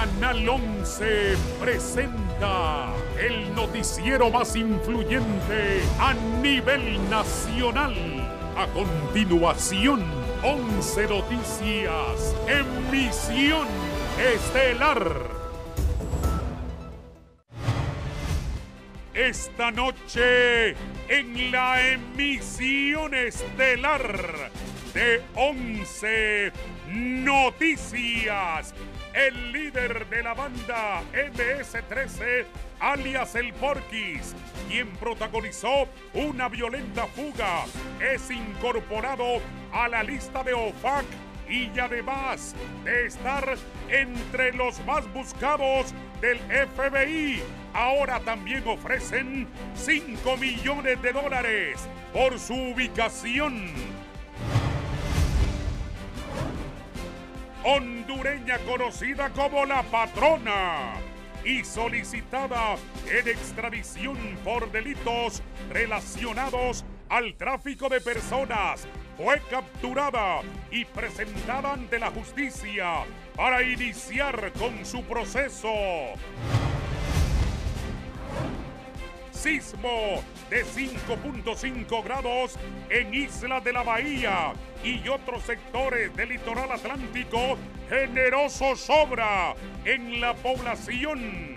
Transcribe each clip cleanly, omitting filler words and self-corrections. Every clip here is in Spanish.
Canal 11 presenta el noticiero más influyente a nivel nacional. A continuación, 11 Noticias, emisión estelar. Esta noche, en la emisión estelar de 11 Noticias, el líder de la banda MS-13, alias El Porquis, quien protagonizó una violenta fuga, es incorporado a la lista de OFAC y además de estar entre los más buscados del FBI, ahora también ofrecen $5 millones por su ubicación. Hondureña conocida como La Patrona y solicitada en extradición por delitos relacionados al tráfico de personas, fue capturada y presentada ante la justicia para iniciar con su proceso. Sismo de 5.5 grados en Isla de la Bahía y otros sectores del litoral atlántico generó zozobra en la población.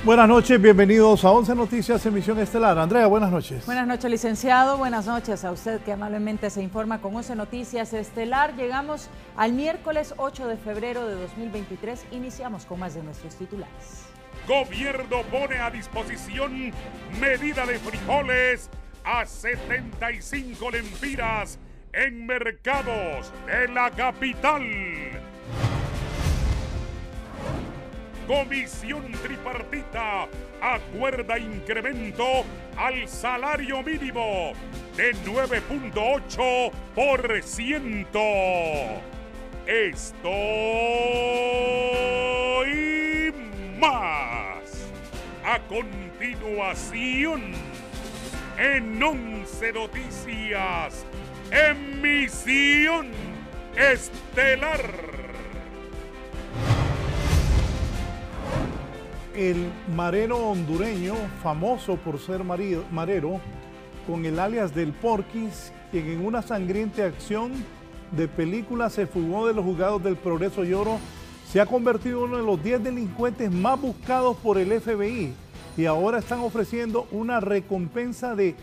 Buenas noches, bienvenidos a 11 Noticias, emisión estelar. Andrea, buenas noches. Buenas noches, licenciado. Buenas noches a usted que amablemente se informa con 11 Noticias estelar. Llegamos al miércoles 8 de febrero de 2023. Iniciamos con más de nuestros titulares. Gobierno pone a disposición medida de frijoles a 75 lempiras en mercados de la capital. Comisión tripartita acuerda incremento al salario mínimo de 9.8%. Esto y más. A continuación, en 11 Noticias, emisión estelar. El marero hondureño, famoso por ser marero, con el alias del Porquis, quien en una sangrienta acción de película se fugó de los juzgados del Progreso y Oro, se ha convertido en uno de los 10 delincuentes más buscados por el FBI y ahora están ofreciendo una recompensa de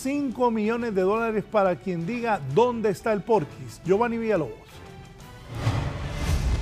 $5 millones para quien diga dónde está el Porquis. Giovanni Villalobos.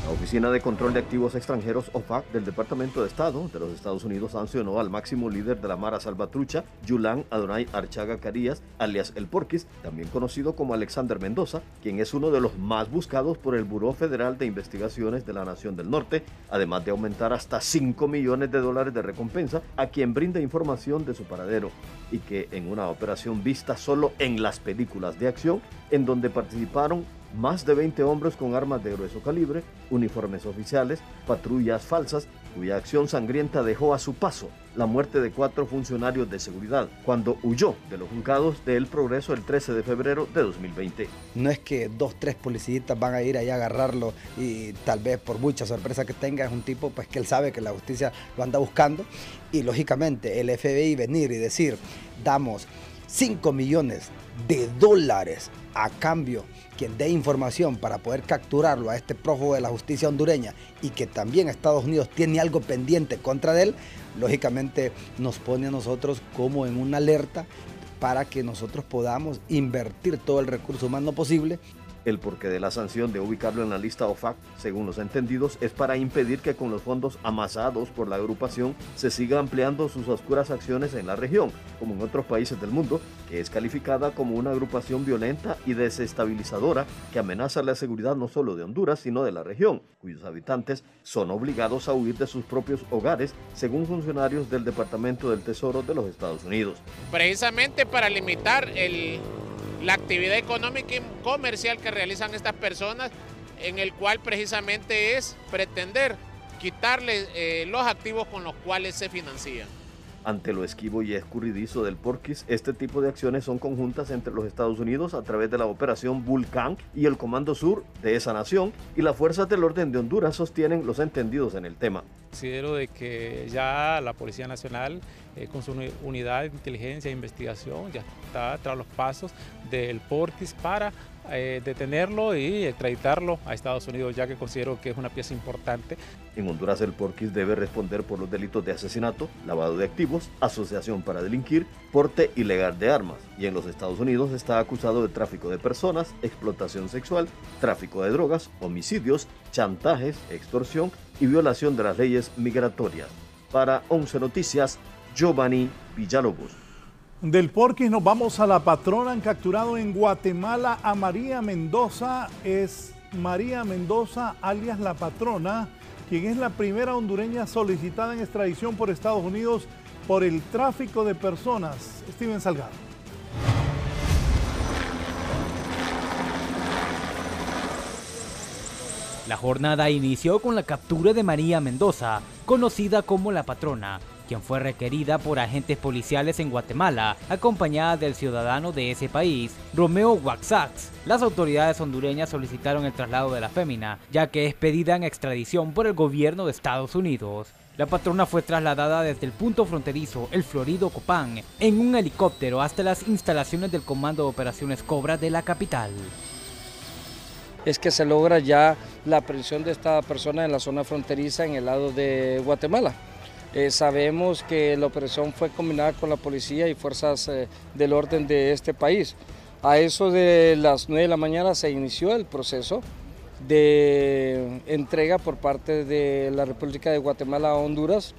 La Oficina de Control de Activos Extranjeros, OFAC, del Departamento de Estado de los Estados Unidos sancionó al máximo líder de la Mara Salvatrucha, Yulan Adonai Archaga Carías, alias El Porquis, también conocido como Alexander Mendoza, quien es uno de los más buscados por el Buró Federal de Investigaciones de la Nación del Norte, además de aumentar hasta $5 millones de recompensa a quien brinda información de su paradero, y que en una operación vista solo en las películas de acción, en donde participaron más de 20 hombres con armas de grueso calibre, uniformes oficiales, patrullas falsas, cuya acción sangrienta dejó a su paso la muerte de 4 funcionarios de seguridad cuando huyó de los juzgados de El Progreso el 13 de febrero de 2020. No es que 2, 3 policías van a ir allá a agarrarlo y tal vez por mucha sorpresa que tenga, es un tipo pues que él sabe que la justicia lo anda buscando y lógicamente el FBI venir y decir damos $5 millones a cambio quien dé información para poder capturarlo a este prófugo de la justicia hondureña y que también Estados Unidos tiene algo pendiente contra él, lógicamente nos pone a nosotros como en una alerta para que nosotros podamos invertir todo el recurso humano posible. El porqué de la sanción de ubicarlo en la lista OFAC, según los entendidos, es para impedir que con los fondos amasados por la agrupación se siga ampliando sus oscuras acciones en la región, como en otros países del mundo, que es calificada como una agrupación violenta y desestabilizadora que amenaza la seguridad no solo de Honduras, sino de la región, cuyos habitantes son obligados a huir de sus propios hogares, según funcionarios del Departamento del Tesoro de los Estados Unidos. Precisamente para limitar la actividad económica y comercial que realizan estas personas, en el cual precisamente es pretender quitarles los activos con los cuales se financian. Ante lo esquivo y escurridizo del Porquis, este tipo de acciones son conjuntas entre los Estados Unidos a través de la Operación Vulcán y el Comando Sur de esa nación, y las fuerzas del orden de Honduras sostienen los entendidos en el tema. Considero de que ya la Policía Nacional, con su unidad de inteligencia e investigación, ya está tras los pasos del Porquis para detenerlo y extraditarlo a Estados Unidos, ya que considero que es una pieza importante. En Honduras el Porquis debe responder por los delitos de asesinato, lavado de activos, asociación para delinquir, porte ilegal de armas, y en los Estados Unidos está acusado de tráfico de personas, explotación sexual, tráfico de drogas, homicidios, chantajes, extorsión y violación de las leyes migratorias. Para 11 Noticias, Giovanni Villalobos. Del Porquis nos vamos a La Patrona. Han capturado en Guatemala a María Mendoza. Es María Mendoza, alias La Patrona, quien es la primera hondureña solicitada en extradición por Estados Unidos por el tráfico de personas. Steven Salgado. La jornada inició con la captura de María Mendoza, conocida como La Patrona, quien fue requerida por agentes policiales en Guatemala, acompañada del ciudadano de ese país, Romeo Waxax. Las autoridades hondureñas solicitaron el traslado de la fémina, ya que es pedida en extradición por el gobierno de Estados Unidos. La patrona fue trasladada desde el punto fronterizo El Florido Copán en un helicóptero hasta las instalaciones del Comando de Operaciones Cobra de la capital. Es que se logra ya la aprehensión de esta persona en la zona fronteriza en el lado de Guatemala. Sabemos que la operación fue combinada con la policía y fuerzas del orden de este país. A eso de las 9 de la mañana se inició el proceso de entrega por parte de la República de Guatemala a Honduras,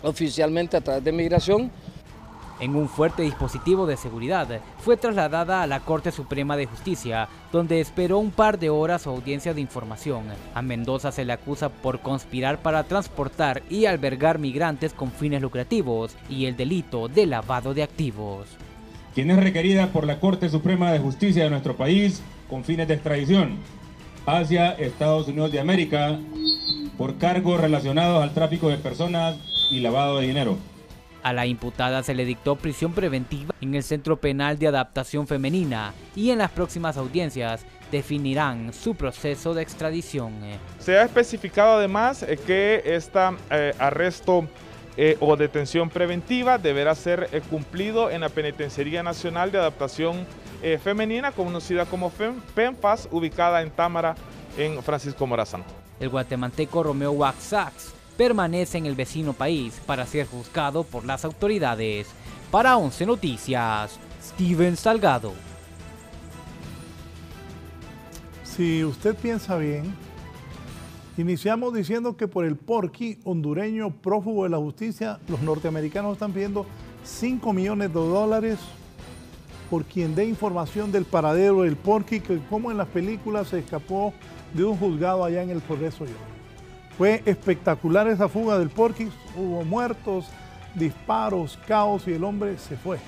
oficialmente a través de migración. En un fuerte dispositivo de seguridad, fue trasladada a la Corte Suprema de Justicia, donde esperó un par de horas su audiencia de información. A Mendoza se le acusa por conspirar para transportar y albergar migrantes con fines lucrativos y el delito de lavado de activos. Quien es requerida por la Corte Suprema de Justicia de nuestro país con fines de extradición hacia Estados Unidos de América por cargos relacionados al tráfico de personas y lavado de dinero. A la imputada se le dictó prisión preventiva en el Centro Penal de Adaptación Femenina y en las próximas audiencias definirán su proceso de extradición. Se ha especificado además que este arresto o detención preventiva deberá ser cumplido en la Penitenciaría Nacional de Adaptación Femenina, conocida como PENFAS, ubicada en Támara, en Francisco Morazán. El guatemalteco Romeo Waxax permanece en el vecino país para ser juzgado por las autoridades. Para 11 Noticias, Steven Salgado. Si usted piensa bien, iniciamos diciendo que por el Porquis hondureño prófugo de la justicia, los norteamericanos están pidiendo $5 millones por quien dé información del paradero del Porquis, que como en las películas se escapó de un juzgado allá en el Progreso. Fue espectacular esa fuga del Porquis, hubo muertos, disparos, caos y el hombre se fue.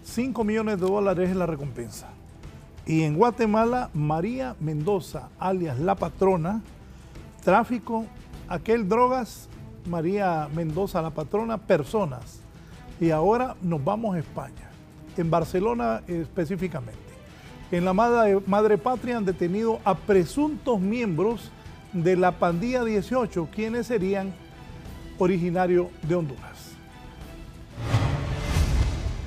$5 millones es la recompensa. Y en Guatemala, María Mendoza, alias La Patrona, tráfico, drogas, María Mendoza, La Patrona, personas. Y ahora nos vamos a España, en Barcelona específicamente. En la Madre Patria han detenido a presuntos miembros de la pandilla 18, quienes serían originarios de Honduras.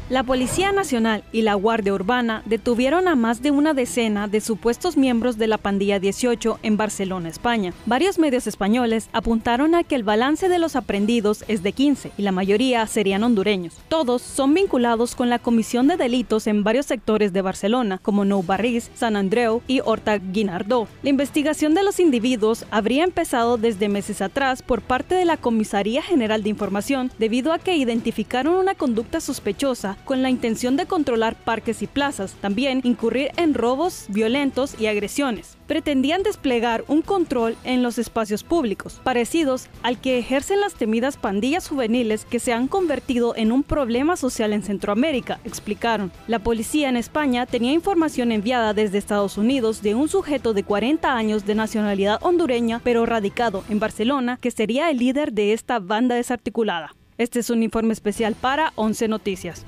La Policía Nacional y la Guardia Urbana detuvieron a más de una decena de supuestos miembros de la pandilla 18 en Barcelona, España. Varios medios españoles apuntaron a que el balance de los aprehendidos es de 15 y la mayoría serían hondureños. Todos son vinculados con la comisión de delitos en varios sectores de Barcelona, como Nou Barris, Sant Andreu y Horta Guinardó. La investigación de los individuos habría empezado desde meses atrás por parte de la Comisaría General de Información, debido a que identificaron una conducta sospechosa con la intención de controlar parques y plazas, también incurrir en robos violentos y agresiones. Pretendían desplegar un control en los espacios públicos, parecidos al que ejercen las temidas pandillas juveniles que se han convertido en un problema social en Centroamérica, explicaron. La policía en España tenía información enviada desde Estados Unidos de un sujeto de 40 años de nacionalidad hondureña, pero radicado en Barcelona, que sería el líder de esta banda desarticulada. Este es un informe especial para 11 Noticias.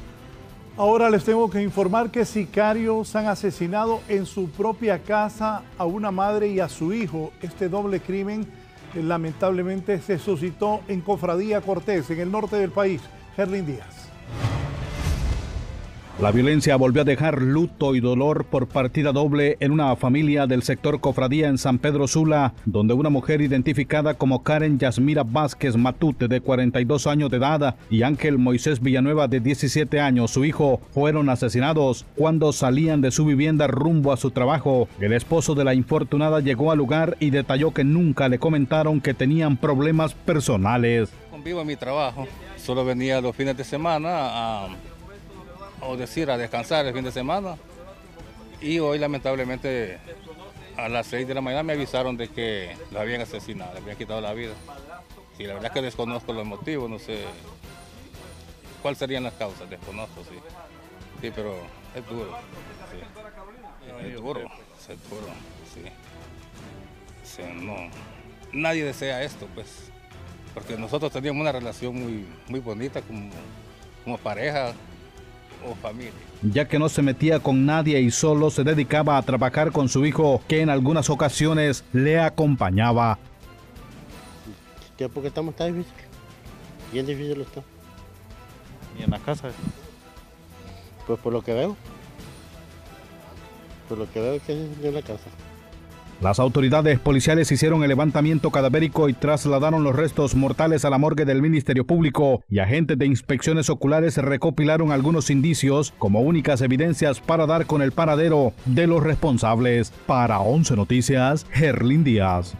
Ahora les tengo que informar que sicarios han asesinado en su propia casa a una madre y a su hijo. Este doble crimen lamentablemente se suscitó en Cofradía Cortés, en el norte del país. Herlin Díaz. La violencia volvió a dejar luto y dolor por partida doble en una familia del sector Cofradía en San Pedro Sula, donde una mujer identificada como Karen Yasmira Vázquez Matute, de 42 años de edad, y Ángel Moisés Villanueva, de 17 años, su hijo, fueron asesinados cuando salían de su vivienda rumbo a su trabajo. El esposo de la infortunada llegó al lugar y detalló que nunca le comentaron que tenían problemas personales. Convivo en mi trabajo, solo venía los fines de semana a descansar el fin de semana, y hoy lamentablemente a las 6 de la mañana me avisaron de que lo habían asesinado, le habían quitado la vida. Sí, la verdad es que desconozco los motivos, no sé cuáles serían las causas, desconozco, sí. Sí, pero es duro, sí. Es duro, sí. Sí, no, nadie desea esto, pues, porque nosotros teníamos una relación muy bonita como pareja o familia. Ya que no se metía con nadie y solo se dedicaba a trabajar con su hijo, que en algunas ocasiones le acompañaba. El tiempo que estamos está difícil, bien difícil está. ¿Y en la casa? Pues por lo que veo que es en la casa. Las autoridades policiales hicieron el levantamiento cadavérico y trasladaron los restos mortales a la morgue del Ministerio Público, y agentes de inspecciones oculares recopilaron algunos indicios como únicas evidencias para dar con el paradero de los responsables. Para 11 Noticias, Herlin Díaz.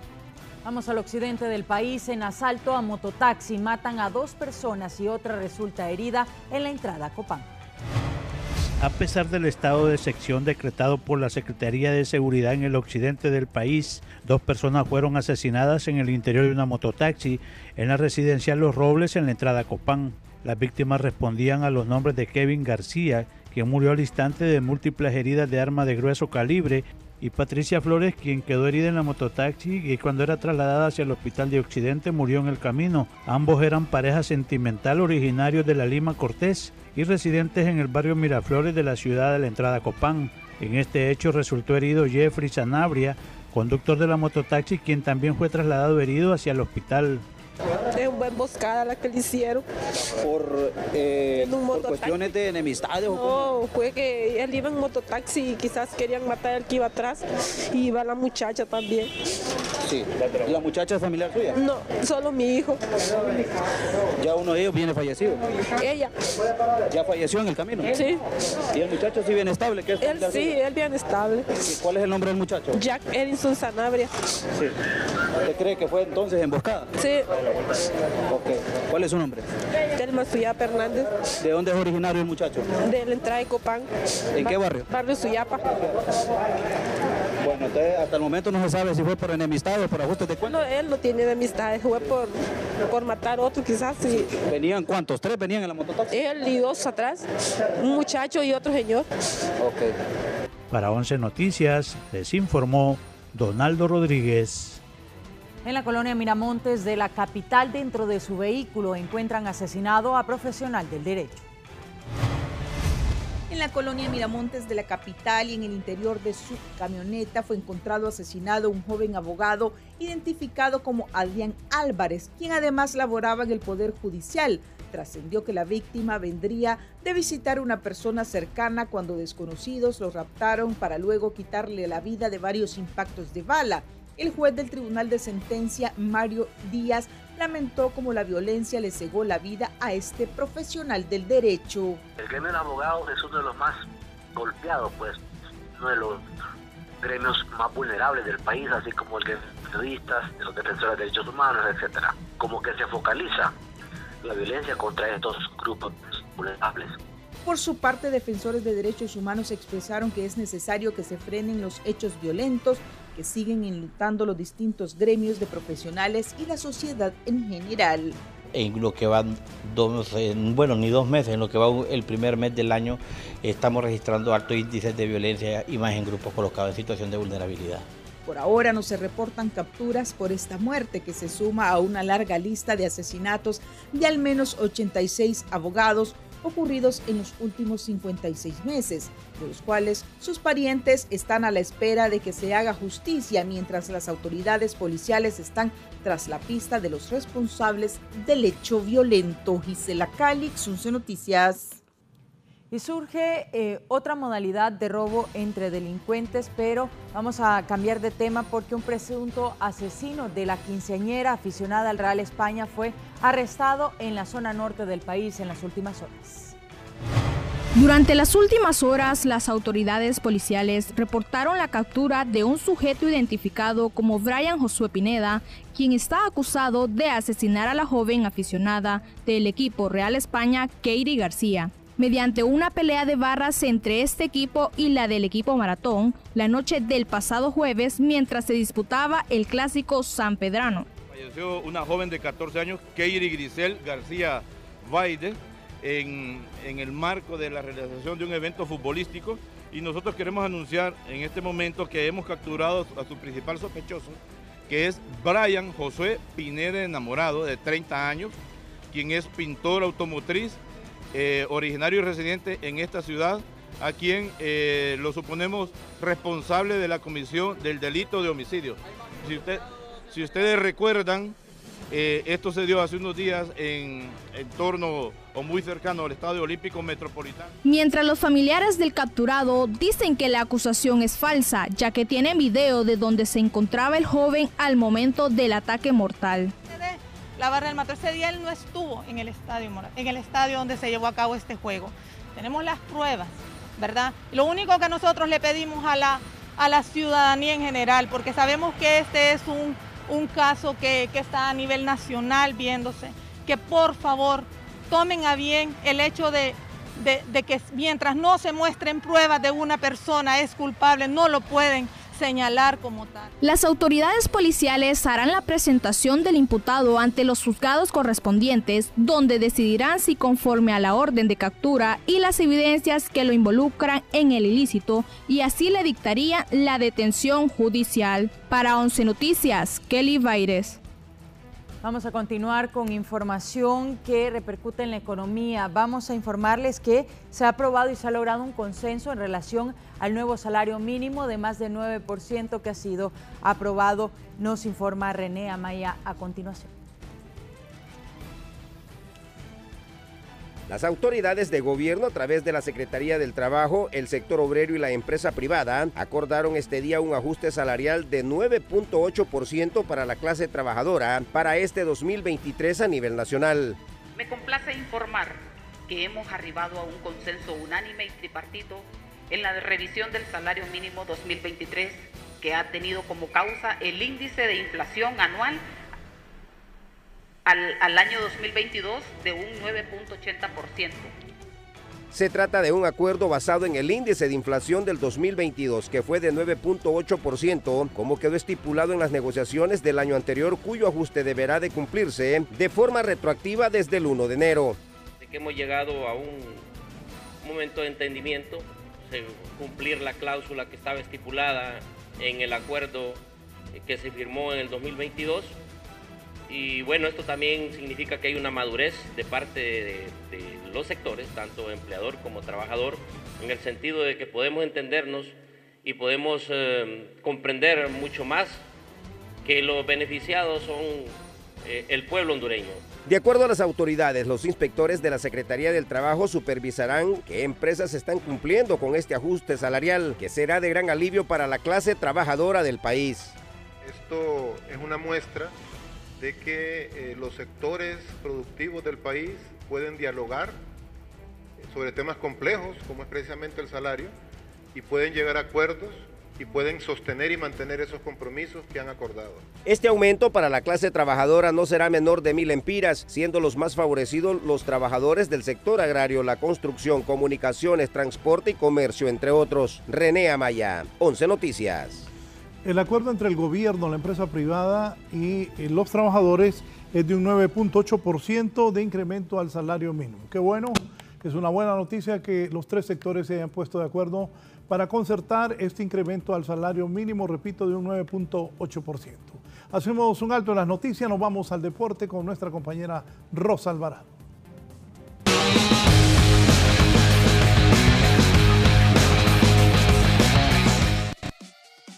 Vamos al occidente del país. En asalto a mototaxi matan a 2 personas y otra resulta herida en la entrada a Copán. A pesar del estado de excepción decretado por la Secretaría de Seguridad en el occidente del país, 2 personas fueron asesinadas en el interior de una mototaxi en la residencial Los Robles, en la entrada a Copán. Las víctimas respondían a los nombres de Kevin García, quien murió al instante de múltiples heridas de arma de grueso calibre, y Patricia Flores, quien quedó herida en la mototaxi y cuando era trasladada hacia el hospital de Occidente murió en el camino. Ambos eran pareja sentimental originarios de la Lima Cortés y residentes en el barrio Miraflores de la ciudad de la entrada Copán. En este hecho resultó herido Jeffrey Sanabria, conductor de la mototaxi, quien también fue trasladado herido hacia el hospital. Es una emboscada la que le hicieron. ¿Por cuestiones de enemistades? No, fue que él iba en mototaxi y quizás querían matar al que iba atrás, y iba la muchacha también. Sí, ¿la muchacha es familiar suya? No, solo mi hijo. ¿Ya uno de ellos viene fallecido? Ella. ¿Ya falleció en el camino? Sí. ¿Y el muchacho sí viene estable? ¿Qué es él sí, él bien estable. ¿Y cuál es el nombre del muchacho? Jack Edison Sanabria. Sí. ¿Usted cree que fue entonces emboscada? Sí. Okay. ¿Cuál es su nombre? Telma Suyapa Hernández. ¿De dónde es originario el muchacho? De la entrada de Copán. ¿En qué barrio? Barrio Suyapa. Bueno, entonces hasta el momento no se sabe si fue por enemistad o por ajustes de cuentas. No, él no tiene enemistades, fue por matar a otro quizás. Sí. ¿Venían cuántos? ¿3 venían en la mototaxi? Él y 2 atrás, un muchacho y otro señor. Okay. Para 11 Noticias, les informó Donaldo Rodríguez. En la colonia Miramontes de la capital, dentro de su vehículo, encuentran asesinado a profesional del derecho. En la colonia Miramontes de la capital y en el interior de su camioneta fue encontrado asesinado un joven abogado identificado como Adrián Álvarez, quien además laboraba en el Poder Judicial. Trascendió que la víctima vendría de visitar a una persona cercana cuando desconocidos lo raptaron para luego quitarle la vida de varios impactos de bala. El juez del Tribunal de Sentencia, Mario Díaz, lamentó cómo la violencia le cegó la vida a este profesional del derecho. El gremio de abogados es uno de los más golpeados, pues, uno de los gremios más vulnerables del país, así como el de los periodistas, de los defensores de derechos humanos, etcétera. Como que se focaliza la violencia contra estos grupos vulnerables. Por su parte, defensores de derechos humanos expresaron que es necesario que se frenen los hechos violentos que siguen enlutando los distintos gremios de profesionales y la sociedad en general. En lo que van ni 2 meses, en lo que va el primer mes del año, estamos registrando altos índices de violencia y más en grupos colocados en situación de vulnerabilidad. Por ahora no se reportan capturas por esta muerte, que se suma a una larga lista de asesinatos de al menos 86 abogados ocurridos en los últimos 56 meses, de los cuales sus parientes están a la espera de que se haga justicia, mientras las autoridades policiales están tras la pista de los responsables del hecho violento. Gisela Calix, 11 Noticias. Y surge otra modalidad de robo entre delincuentes, pero vamos a cambiar de tema porque un presunto asesino de la quinceañera aficionada al Real España fue arrestado en la zona norte del país en las últimas horas. Durante las últimas horas, las autoridades policiales reportaron la captura de un sujeto identificado como Brian Josué Pineda, quien está acusado de asesinar a la joven aficionada del equipo Real España, Keiri García, mediante una pelea de barras entre este equipo y la del equipo Maratón la noche del pasado jueves mientras se disputaba el clásico sanpedrano. Falleció una joven de 14 años, Keiri Grisel García Vaide, en el marco de la realización de un evento futbolístico, y nosotros queremos anunciar en este momento que hemos capturado a su principal sospechoso, que es Brian Josué Pineda Enamorado, de 30 años, quien es pintor automotriz, originario y residente en esta ciudad, a quien lo suponemos responsable de la comisión del delito de homicidio. Si ustedes recuerdan, esto se dio hace unos días en torno o muy cercano al Estadio Olímpico Metropolitano. Mientras los familiares del capturado dicen que la acusación es falsa, ya que tienen video de donde se encontraba el joven al momento del ataque mortal. La barra del Mato, ese día él no estuvo en el estadio donde se llevó a cabo este juego. Tenemos las pruebas, ¿verdad? Lo único que nosotros le pedimos a la ciudadanía en general, porque sabemos que este es un caso que está a nivel nacional viéndose, que por favor tomen a bien el hecho de que mientras no se muestren pruebas de una persona es culpable, no lo pueden señalar como tal. Las autoridades policiales harán la presentación del imputado ante los juzgados correspondientes, donde decidirán si conforme a la orden de captura y las evidencias que lo involucran en el ilícito, y así le dictaría la detención judicial. Para 11 Noticias, Kelly Baires. Vamos a continuar con información que repercute en la economía. Vamos a informarles que se ha aprobado y se ha logrado un consenso en relación al nuevo salario mínimo de más del 9% que ha sido aprobado. Nos informa René Amaya a continuación. Las autoridades de gobierno, a través de la Secretaría del Trabajo, el sector obrero y la empresa privada, acordaron este día un ajuste salarial de 9.8% para la clase trabajadora para este 2023 a nivel nacional. Me complace informar que hemos arribado a un consenso unánime y tripartito en la revisión del salario mínimo 2023, que ha tenido como causa el índice de inflación anual al año 2022 de un 9.80%. Se trata de un acuerdo basado en el índice de inflación del 2022, que fue de 9.8%, como quedó estipulado en las negociaciones del año anterior, cuyo ajuste deberá de cumplirse de forma retroactiva desde el 1 de enero. De que hemos llegado a un momento de entendimiento, cumplir la cláusula que estaba estipulada en el acuerdo que se firmó en el 2022. Y bueno, esto también significa que hay una madurez de parte de los sectores, tanto empleador como trabajador, en el sentido de que podemos entendernos y podemos comprender mucho más que los beneficiados son el pueblo hondureño. De acuerdo a las autoridades, los inspectores de la Secretaría del Trabajo supervisarán qué empresas están cumpliendo con este ajuste salarial, que será de gran alivio para la clase trabajadora del país. Esto es una muestra de que los sectores productivos del país pueden dialogar sobre temas complejos, como es precisamente el salario, y pueden llegar a acuerdos y pueden sostener y mantener esos compromisos que han acordado. Este aumento para la clase trabajadora no será menor de 1.000 empiras, siendo los más favorecidos los trabajadores del sector agrario, la construcción, comunicaciones, transporte y comercio, entre otros. René Amaya, 11 Noticias. El acuerdo entre el gobierno, la empresa privada y los trabajadores es de un 9.8% de incremento al salario mínimo. Qué bueno, Es una buena noticia que los tres sectores se hayan puesto de acuerdo para concertar este incremento al salario mínimo, repito, de un 9.8%. Hacemos un alto en las noticias, nos vamos al deporte con nuestra compañera Rosa Alvarado.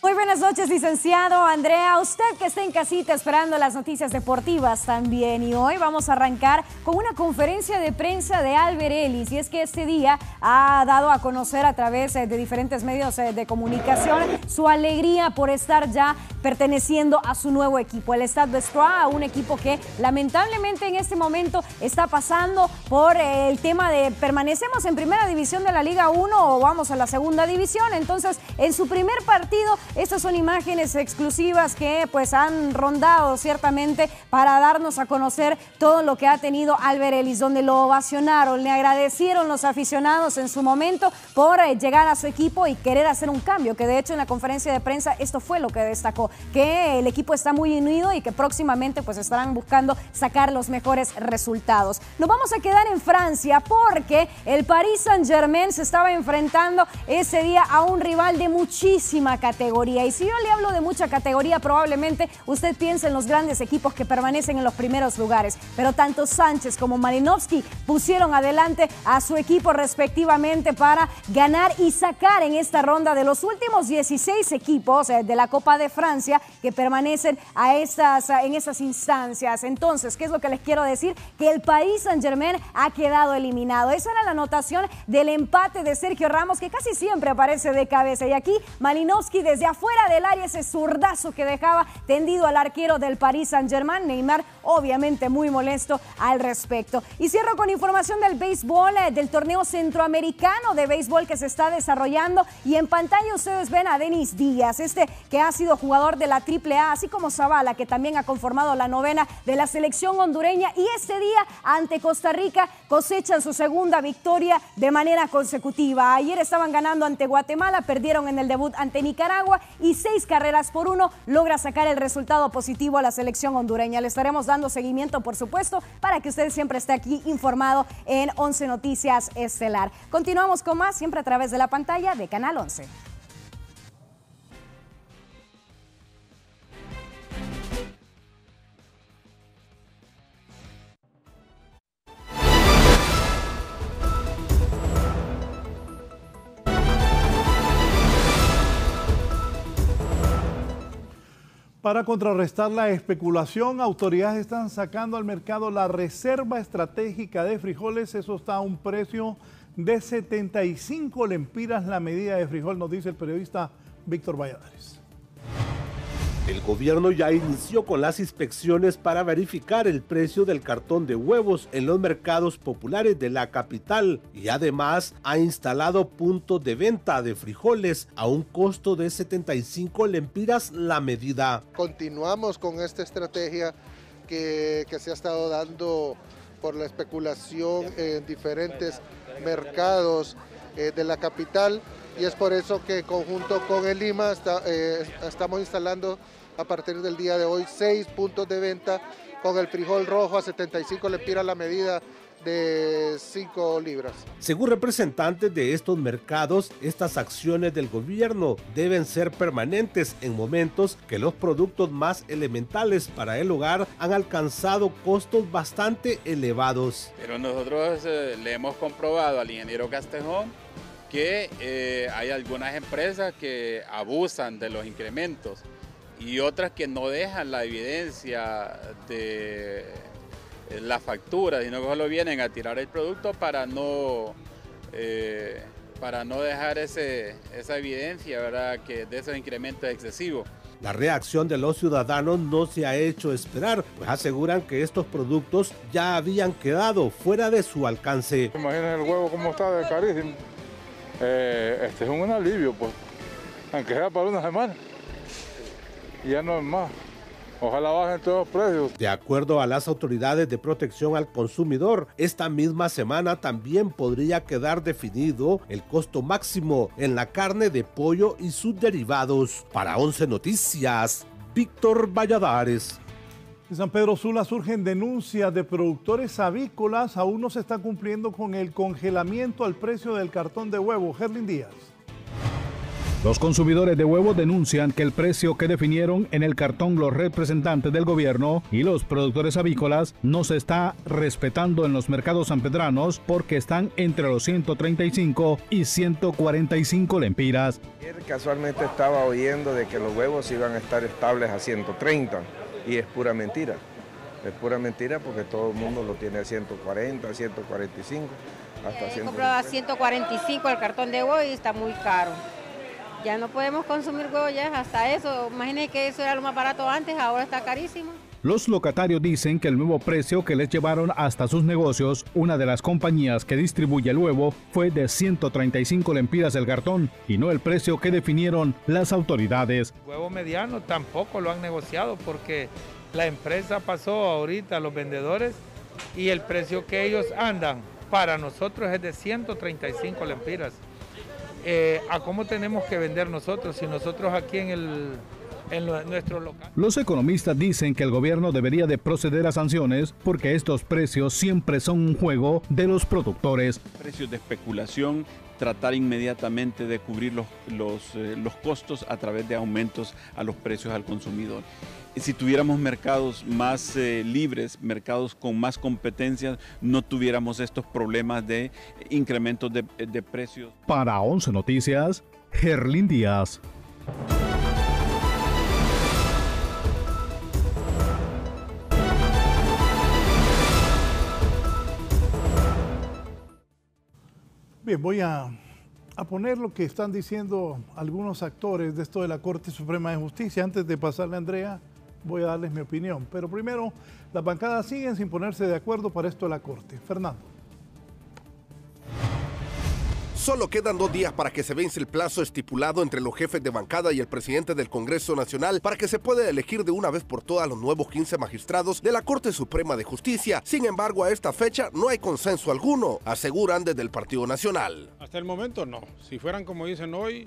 Muy buenas noches, licenciado Andrea. Usted que está en casita esperando las noticias deportivas también. Y hoy vamos a arrancar con una conferencia de prensa de Albert Ellis. Y es que este día ha dado a conocer a través de diferentes medios de comunicación su alegría por estar ya perteneciendo a su nuevo equipo, el Stade Brestois, un equipo que lamentablemente en este momento está pasando por el tema de permanecemos en primera división de la Liga 1 o vamos a la segunda división. Entonces, en su primer partido, estas son imágenes exclusivas que pues han rondado ciertamente para darnos a conocer todo lo que ha tenido Albert Ellis, donde lo ovacionaron, le agradecieron los aficionados en su momento por llegar a su equipo y querer hacer un cambio, que de hecho en la conferencia de prensa esto fue lo que destacó, que el equipo está muy unido y que próximamente pues estarán buscando sacar los mejores resultados. Nos vamos a quedar en Francia porque el Paris Saint-Germain se estaba enfrentando ese día a un rival de muchísima categoría. Y si yo le hablo de mucha categoría, probablemente usted piense en los grandes equipos que permanecen en los primeros lugares. Pero tanto Sánchez como Malinovský pusieron adelante a su equipo respectivamente para ganar y sacar en esta ronda de los últimos 16 equipos de la Copa de Francia que permanecen en esas instancias. Entonces, ¿qué es lo que les quiero decir? Que el Paris Saint-Germain ha quedado eliminado. Esa era la anotación del empate de Sergio Ramos, que casi siempre aparece de cabeza. Y aquí Malinovský desde afuera del área, ese zurdazo que dejaba tendido al arquero del Paris Saint-Germain. Neymar obviamente muy molesto al respecto. Y cierro con información del béisbol, del torneo centroamericano de béisbol que se está desarrollando, y en pantalla ustedes ven a Denis Díaz, que ha sido jugador de la AAA, así como Zavala, que también ha conformado la novena de la selección hondureña, y este día ante Costa Rica cosechan su segunda victoria de manera consecutiva. Ayer estaban ganando ante Guatemala, perdieron en el debut ante Nicaragua y 6-1 logra sacar el resultado positivo a la selección hondureña. Le estaremos dando seguimiento, por supuesto, para que usted siempre esté aquí informado en 11 Noticias Estelar. Continuamos con más, siempre a través de la pantalla de Canal 11. Para contrarrestar la especulación, autoridades están sacando al mercado la reserva estratégica de frijoles. Eso está a un precio de 75 lempiras la medida de frijol, nos dice el periodista Víctor Valladares. El gobierno ya inició con las inspecciones para verificar el precio del cartón de huevos en los mercados populares de la capital y además ha instalado puntos de venta de frijoles a un costo de 75 lempiras la medida. Continuamos con esta estrategia que se ha estado dando por la especulación en diferentes mercados de la capital, y es por eso que en conjunto con el Lima estamos instalando a partir del día de hoy 6 puntos de venta con el frijol rojo a 75 lempiras la medida de 5 libras. Según representantes de estos mercados, estas acciones del gobierno deben ser permanentes en momentos que los productos más elementales para el hogar han alcanzado costos bastante elevados. Pero nosotros le hemos comprobado al ingeniero Castejón que hay algunas empresas que abusan de los incrementos y otras que no dejan la evidencia de la factura, sino que solo vienen a tirar el producto para no dejar esa evidencia, ¿verdad?, que de esos incrementos excesivos. La reacción de los ciudadanos no se ha hecho esperar, pues aseguran que estos productos ya habían quedado fuera de su alcance. Imaginen el huevo como está de carísimo. Este es un alivio, pues, aunque sea para una semana. Y ya no es más. Ojalá bajen todos los precios. De acuerdo a las autoridades de protección al consumidor, esta misma semana también podría quedar definido el costo máximo en la carne de pollo y sus derivados. Para 11 Noticias, Víctor Valladares. En San Pedro Sula surgen denuncias de productores avícolas. Aún no se está cumpliendo con el congelamiento al precio del cartón de huevo. Gerlin Díaz. Los consumidores de huevo denuncian que el precio que definieron en el cartón los representantes del gobierno y los productores avícolas no se está respetando en los mercados sanpedranos porque están entre los 135 y 145 lempiras. Ayer casualmente estaba oyendo de que los huevos iban a estar estables a 130 y es pura mentira. Es pura mentira porque todo el mundo lo tiene a 140, 145, hasta 100. Compraba 145 el cartón de huevo y está muy caro. Ya no podemos consumir huevo ya hasta eso. Imagínense que eso era lo más barato antes, ahora está carísimo. Los locatarios dicen que el nuevo precio que les llevaron hasta sus negocios, una de las compañías que distribuye el huevo, fue de 135 lempiras el cartón y no el precio que definieron las autoridades. Huevo mediano tampoco lo han negociado porque la empresa pasó ahorita a los vendedores y el precio que ellos andan para nosotros es de 135 lempiras. ¿A cómo tenemos que vender nosotros si nosotros aquí en nuestro local? Los economistas dicen que el gobierno debería de proceder a sanciones porque estos precios siempre son un juego de los productores. Precios de especulación, tratar inmediatamente de cubrir los costos a través de aumentos a los precios al consumidor. Si tuviéramos mercados más libres, mercados con más competencias, no tuviéramos estos problemas de incrementos de precios. Para 11 Noticias, Gerlin Díaz. Bien, voy a poner lo que están diciendo algunos actores de esto de la Corte Suprema de Justicia. Antes de pasarle a Andrea, voy a darles mi opinión. Pero primero, las bancadas siguen sin ponerse de acuerdo para esto de la Corte. Fernando. Solo quedan 2 días para que se vence el plazo estipulado entre los jefes de bancada y el presidente del Congreso Nacional para que se pueda elegir de una vez por todas los nuevos 15 magistrados de la Corte Suprema de Justicia. Sin embargo, a esta fecha no hay consenso alguno, aseguran desde el Partido Nacional. Hasta el momento no. Si fueran como dicen hoy,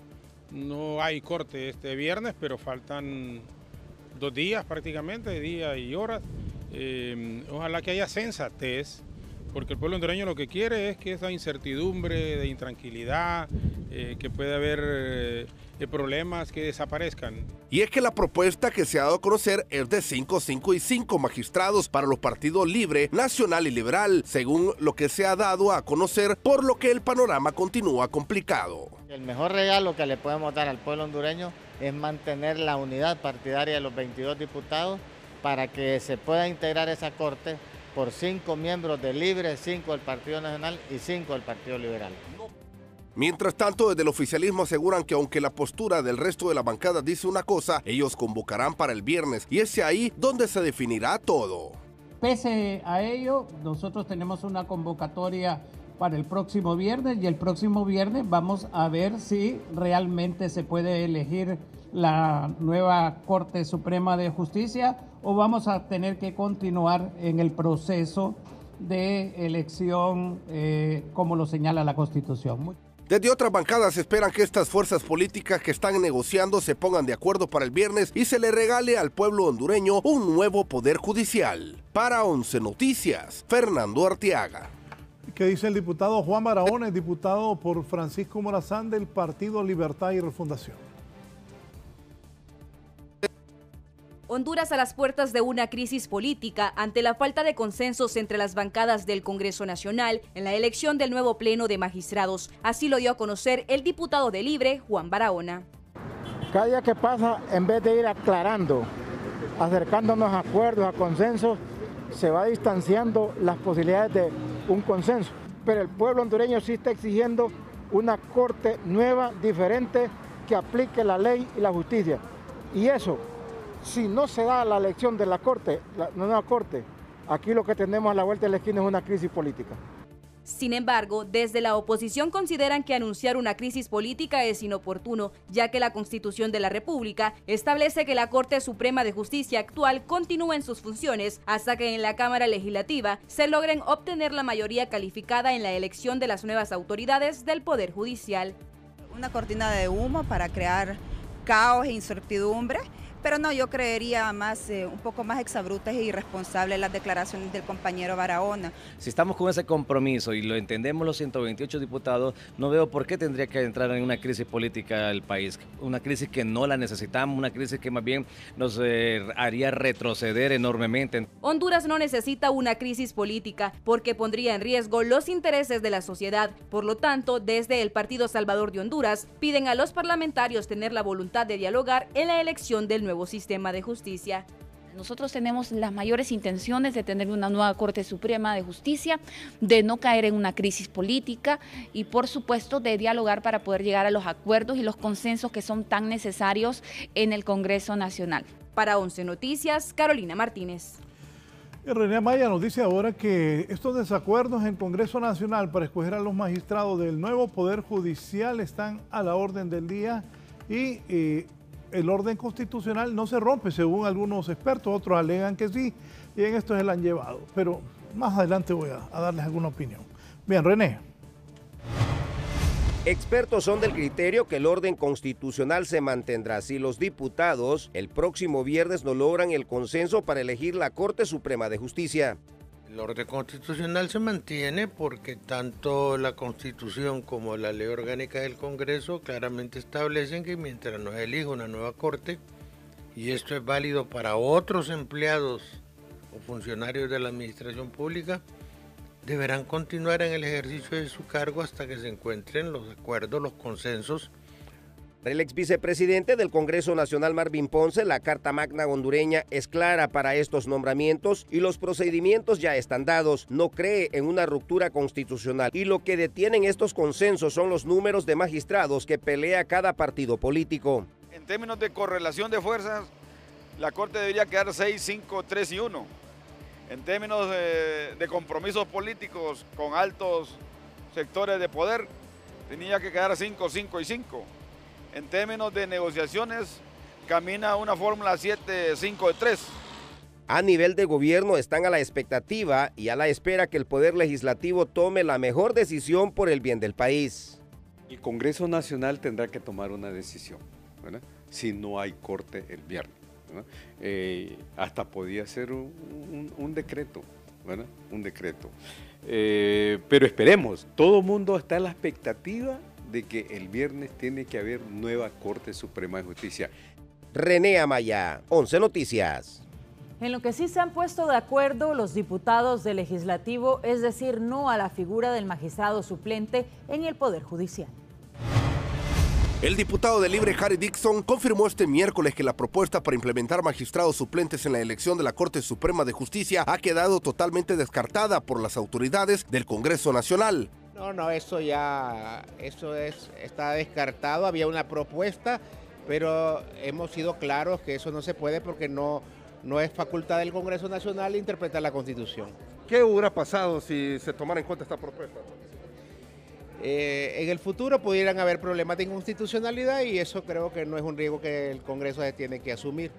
no hay corte este viernes, pero faltan 2 días prácticamente, día y horas. Ojalá que haya sensatez, porque el pueblo hondureño lo que quiere es que esa incertidumbre, de intranquilidad, que puede haber problemas que desaparezcan. Y es que la propuesta que se ha dado a conocer es de 5, 5 y 5 magistrados para los partidos Libre, Nacional y Liberal, según lo que se ha dado a conocer, por lo que el panorama continúa complicado. El mejor regalo que le podemos dar al pueblo hondureño es mantener la unidad partidaria de los 22 diputados para que se pueda integrar esa corte por 5 miembros de Libre, 5 del Partido Nacional y 5 del Partido Liberal. Mientras tanto, desde el oficialismo aseguran que aunque la postura del resto de la bancada dice una cosa, ellos convocarán para el viernes y es ahí donde se definirá todo. Pese a ello, nosotros tenemos una convocatoria para el próximo viernes y el próximo viernes vamos a ver si realmente se puede elegir la nueva Corte Suprema de Justicia o vamos a tener que continuar en el proceso de elección como lo señala la Constitución. Desde otras bancadas esperan que estas fuerzas políticas que están negociando se pongan de acuerdo para el viernes y se le regale al pueblo hondureño un nuevo poder judicial. Para 11 Noticias, Fernando Arteaga. ¿Qué dice el diputado Juan Barahona, diputado por Francisco Morazán del Partido Libertad y Refundación? Honduras a las puertas de una crisis política ante la falta de consensos entre las bancadas del Congreso Nacional en la elección del nuevo Pleno de Magistrados. Así lo dio a conocer el diputado de Libre, Juan Barahona. Cada día que pasa, en vez de ir aclarando, acercándonos a acuerdos, a consensos, se va distanciando las posibilidades de un consenso. Pero el pueblo hondureño sí está exigiendo una corte nueva, diferente, que aplique la ley y la justicia. Y eso, si no se da la elección de la corte, la nueva corte, aquí lo que tenemos a la vuelta de la esquina es una crisis política. Sin embargo, desde la oposición consideran que anunciar una crisis política es inoportuno, ya que la Constitución de la República establece que la Corte Suprema de Justicia actual continúa en sus funciones hasta que en la Cámara Legislativa se logren obtener la mayoría calificada en la elección de las nuevas autoridades del Poder Judicial. Una cortina de humo para crear caos e incertidumbre, Pero no, yo creería más, un poco más exabruptas e irresponsables las declaraciones del compañero Barahona. Si estamos con ese compromiso y lo entendemos los 128 diputados, no veo por qué tendría que entrar en una crisis política el país. Una crisis que no la necesitamos, una crisis que más bien nos haría retroceder enormemente. Honduras no necesita una crisis política porque pondría en riesgo los intereses de la sociedad. Por lo tanto, desde el Partido Salvador de Honduras piden a los parlamentarios tener la voluntad de dialogar en la elección del nuevo sistema de justicia. Nosotros tenemos las mayores intenciones de tener una nueva Corte Suprema de Justicia, de no caer en una crisis política y por supuesto de dialogar para poder llegar a los acuerdos y los consensos que son tan necesarios en el Congreso Nacional. Para 11 Noticias, Carolina Martínez. René Amaya nos dice ahora que estos desacuerdos en el Congreso Nacional para escoger a los magistrados del nuevo Poder Judicial están a la orden del día y el orden constitucional no se rompe, según algunos expertos, otros alegan que sí, y en esto se la han llevado. Pero más adelante voy a darles alguna opinión. Bien, René. Expertos son del criterio que el orden constitucional se mantendrá si los diputados el próximo viernes no logran el consenso para elegir la Corte Suprema de Justicia. El orden constitucional se mantiene porque tanto la Constitución como la Ley Orgánica del Congreso claramente establecen que mientras no se elija una nueva Corte, y esto es válido para otros empleados o funcionarios de la administración pública, deberán continuar en el ejercicio de su cargo hasta que se encuentren los acuerdos, los consensos. Para el ex vicepresidente del Congreso Nacional, Marvin Ponce, la Carta Magna hondureña es clara para estos nombramientos y los procedimientos ya están dados. No cree en una ruptura constitucional y lo que detienen estos consensos son los números de magistrados que pelea cada partido político. En términos de correlación de fuerzas, la Corte debería quedar 6, 5, 3 y 1. En términos de compromisos políticos con altos sectores de poder, tenía que quedar 5, 5 y 5. En términos de negociaciones, camina una fórmula 7, 5 de 3. A nivel de gobierno están a la expectativa y a la espera que el Poder Legislativo tome la mejor decisión por el bien del país. El Congreso Nacional tendrá que tomar una decisión, ¿verdad? Si no hay corte el viernes. Hasta podía ser un decreto, ¿verdad? Un decreto. Pero esperemos, todo el mundo está a la expectativa de que el viernes tiene que haber nueva Corte Suprema de Justicia. René Amaya, 11 Noticias. En lo que sí se han puesto de acuerdo los diputados del Legislativo es decir no a la figura del magistrado suplente en el Poder Judicial. El diputado de Libre Harry Dixon confirmó este miércoles que la propuesta para implementar magistrados suplentes en la elección de la Corte Suprema de Justicia ha quedado totalmente descartada por las autoridades del Congreso Nacional. No, eso está descartado. Había una propuesta, pero hemos sido claros que eso no se puede porque no es facultad del Congreso Nacional interpretar la Constitución. ¿Qué hubiera pasado si se tomara en cuenta esta propuesta? En el futuro pudieran haber problemas de inconstitucionalidad y eso creo que no es un riesgo que el Congreso se tiene que asumir.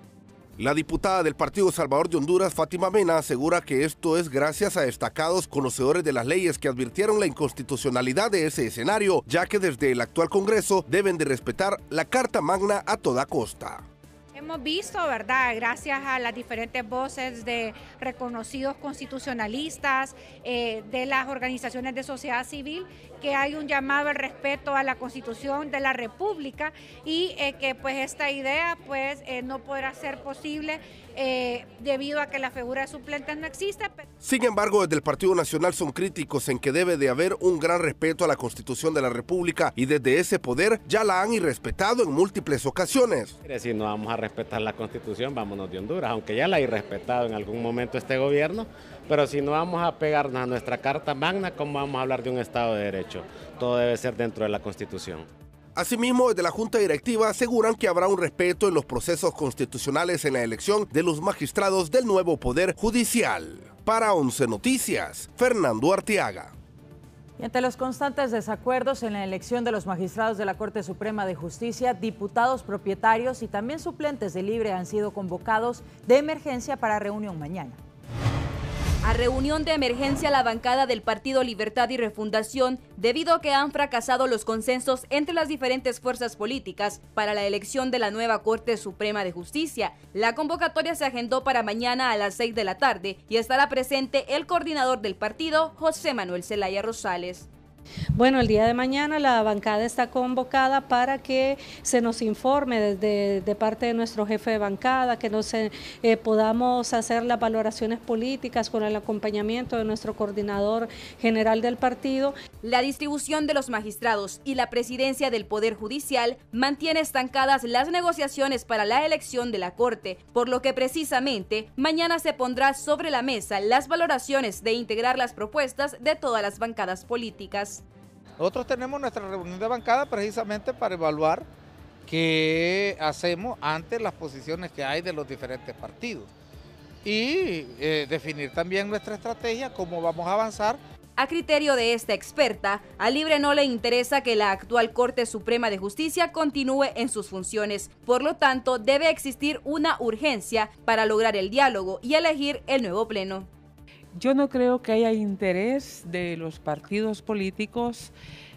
La diputada del Partido Salvador de Honduras, Fátima Mena, asegura que esto es gracias a destacados conocedores de las leyes que advirtieron la inconstitucionalidad de ese escenario, ya que desde el actual Congreso deben de respetar la Carta Magna a toda costa. Hemos visto, ¿verdad?, gracias a las diferentes voces de reconocidos constitucionalistas, de las organizaciones de sociedad civil, que hay un llamado al respeto a la Constitución de la República y que pues esta idea pues no podrá ser posible debido a que la figura de suplentes no existe. Sin embargo, desde el Partido Nacional son críticos en que debe de haber un gran respeto a la Constitución de la República y desde ese poder ya la han irrespetado en múltiples ocasiones. Si no vamos a respetar la Constitución, vámonos de Honduras, aunque ya la ha irrespetado en algún momento este gobierno, pero si no vamos a pegarnos a nuestra Carta Magna, ¿cómo vamos a hablar de un Estado de Derecho? Todo debe ser dentro de la Constitución. Asimismo, desde la Junta Directiva aseguran que habrá un respeto en los procesos constitucionales en la elección de los magistrados del nuevo Poder Judicial. Para 11 Noticias, Fernando Arteaga. Y ante los constantes desacuerdos en la elección de los magistrados de la Corte Suprema de Justicia, diputados propietarios y también suplentes de Libre han sido convocados de emergencia para reunión mañana. A reunión de emergencia la bancada del Partido Libertad y Refundación debido a que han fracasado los consensos entre las diferentes fuerzas políticas para la elección de la nueva Corte Suprema de Justicia. La convocatoria se agendó para mañana a las 6 de la tarde y estará presente el coordinador del partido, José Manuel Zelaya Rosales. Bueno, el día de mañana la bancada está convocada para que se nos informe de parte de nuestro jefe de bancada, que podamos hacer las valoraciones políticas con el acompañamiento de nuestro coordinador general del partido. La distribución de los magistrados y la presidencia del Poder Judicial mantiene estancadas las negociaciones para la elección de la Corte, por lo que precisamente mañana se pondrá sobre la mesa las valoraciones de integrar las propuestas de todas las bancadas políticas. Nosotros tenemos nuestra reunión de bancada precisamente para evaluar qué hacemos ante las posiciones que hay de los diferentes partidos y definir también nuestra estrategia, cómo vamos a avanzar. A criterio de esta experta, a Libre no le interesa que la actual Corte Suprema de Justicia continúe en sus funciones. Por lo tanto, debe existir una urgencia para lograr el diálogo y elegir el nuevo pleno. Yo no creo que haya interés de los partidos políticos,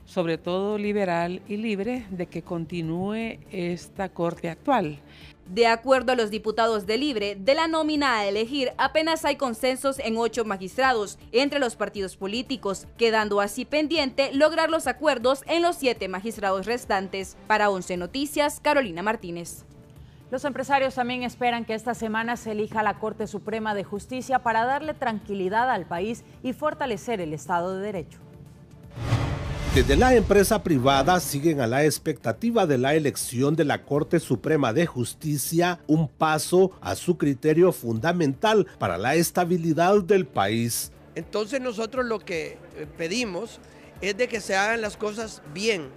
sobre todo liberal y libre, de que continúe esta Corte actual. De acuerdo a los diputados de Libre, de la nómina a elegir apenas hay consensos en 8 magistrados entre los partidos políticos, quedando así pendiente lograr los acuerdos en los 7 magistrados restantes. Para 11 Noticias, Carolina Martínez. Los empresarios también esperan que esta semana se elija la Corte Suprema de Justicia para darle tranquilidad al país y fortalecer el Estado de Derecho. Desde la empresa privada siguen a la expectativa de la elección de la Corte Suprema de Justicia, un paso a su criterio fundamental para la estabilidad del país. Entonces nosotros lo que pedimos es de que se hagan las cosas bien,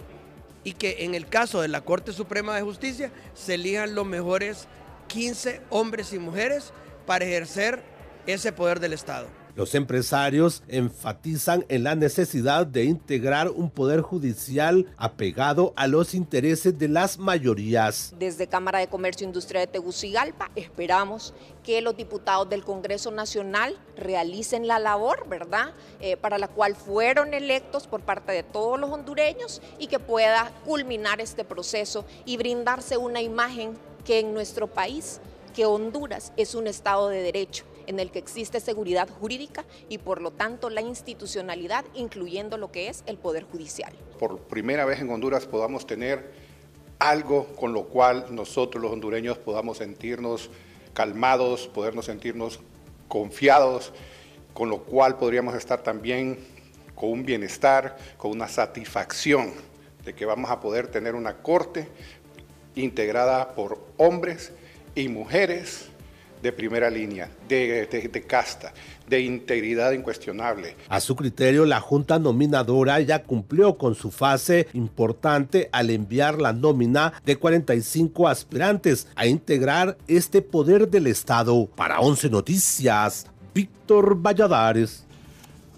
y que en el caso de la Corte Suprema de Justicia se elijan los mejores 15 hombres y mujeres para ejercer ese poder del Estado. Los empresarios enfatizan en la necesidad de integrar un poder judicial apegado a los intereses de las mayorías. Desde Cámara de Comercio e Industria de Tegucigalpa esperamos que los diputados del Congreso Nacional realicen la labor, ¿verdad?, para la cual fueron electos por parte de todos los hondureños y que pueda culminar este proceso y brindarse una imagen que en nuestro país, que Honduras es un Estado de Derecho, en el que existe seguridad jurídica y por lo tanto la institucionalidad, incluyendo lo que es el Poder Judicial. Por primera vez en Honduras podamos tener algo con lo cual nosotros los hondureños podamos sentirnos calmados, podernos sentirnos confiados, con lo cual podríamos estar también con un bienestar, con una satisfacción de que vamos a poder tener una corte integrada por hombres y mujeres de primera línea, de casta, de integridad incuestionable. A su criterio, la Junta Nominadora ya cumplió con su fase importante al enviar la nómina de 45 aspirantes a integrar este poder del Estado. Para 11 Noticias, Víctor Valladares.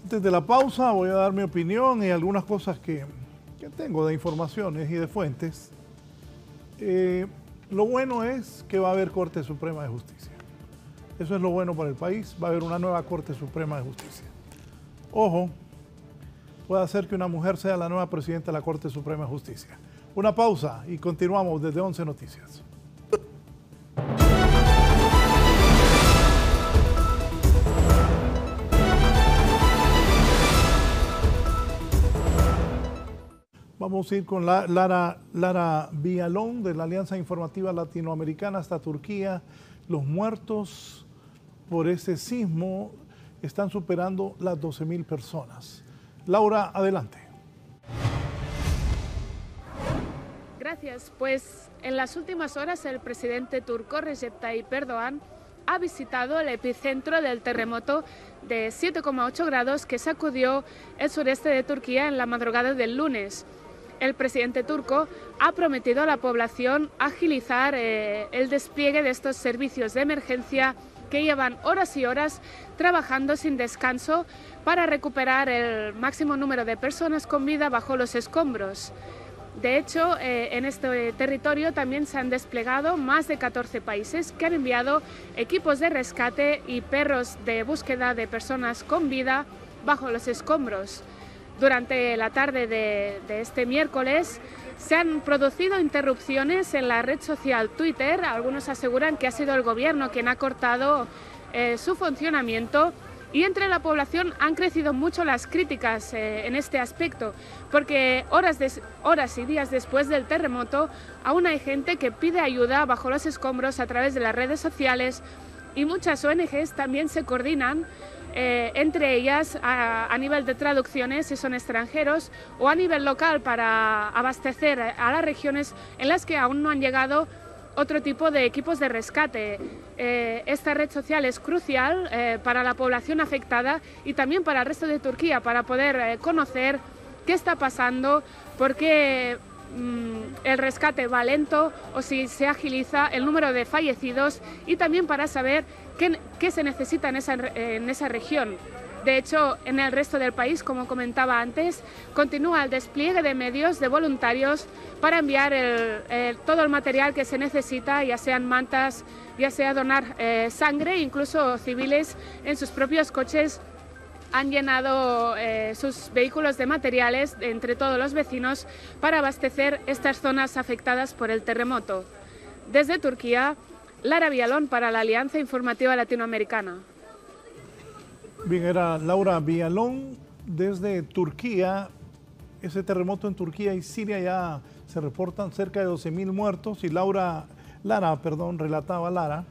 Antes de la pausa voy a dar mi opinión y algunas cosas que tengo de informaciones y de fuentes. Lo bueno es que va a haber Corte Suprema de Justicia. Eso es lo bueno para el país. Va a haber una nueva Corte Suprema de Justicia. Ojo, puede hacer que una mujer sea la nueva presidenta de la Corte Suprema de Justicia. Una pausa y continuamos desde 11 Noticias. Vamos a ir con Lara Villalón de la Alianza Informativa Latinoamericana hasta Turquía. Los muertos por ese sismo están superando las 12.000 personas. Laura, adelante. Gracias. Pues en las últimas horas el presidente turco Recep Tayyip Erdogan ha visitado el epicentro del terremoto de 7,8 grados que sacudió el sureste de Turquía en la madrugada del lunes. El presidente turco ha prometido a la población agilizar el despliegue de estos servicios de emergencia que llevan horas y horas trabajando sin descanso para recuperar el máximo número de personas con vida bajo los escombros. De hecho, en este territorio también se han desplegado más de 14 países que han enviado equipos de rescate y perros de búsqueda de personas con vida bajo los escombros. Durante la tarde de este miércoles se han producido interrupciones en la red social Twitter. Algunos aseguran que ha sido el gobierno quien ha cortado su funcionamiento. Y entre la población han crecido mucho las críticas en este aspecto, porque horas y días después del terremoto aún hay gente que pide ayuda bajo los escombros a través de las redes sociales y muchas ONGs también se coordinan, entre ellas a nivel de traducciones si son extranjeros o a nivel local para abastecer a las regiones en las que aún no han llegado otro tipo de equipos de rescate. Esta red social es crucial para la población afectada y también para el resto de Turquía, para poder conocer qué está pasando, por qué el rescate va lento o si se agiliza el número de fallecidos y también para saber qué se necesita en esa región. De hecho, en el resto del país, como comentaba antes, continúa el despliegue de medios de voluntarios para enviar todo el material que se necesita, ya sean mantas, ya sea donar sangre, incluso civiles en sus propios coches han llenado sus vehículos de materiales entre todos los vecinos para abastecer estas zonas afectadas por el terremoto. Desde Turquía, Lara Villalón para la Alianza Informativa Latinoamericana. Bien, era Laura Villalón desde Turquía. Ese terremoto en Turquía y Siria ya se reportan cerca de 12.000 muertos y Lara, relataba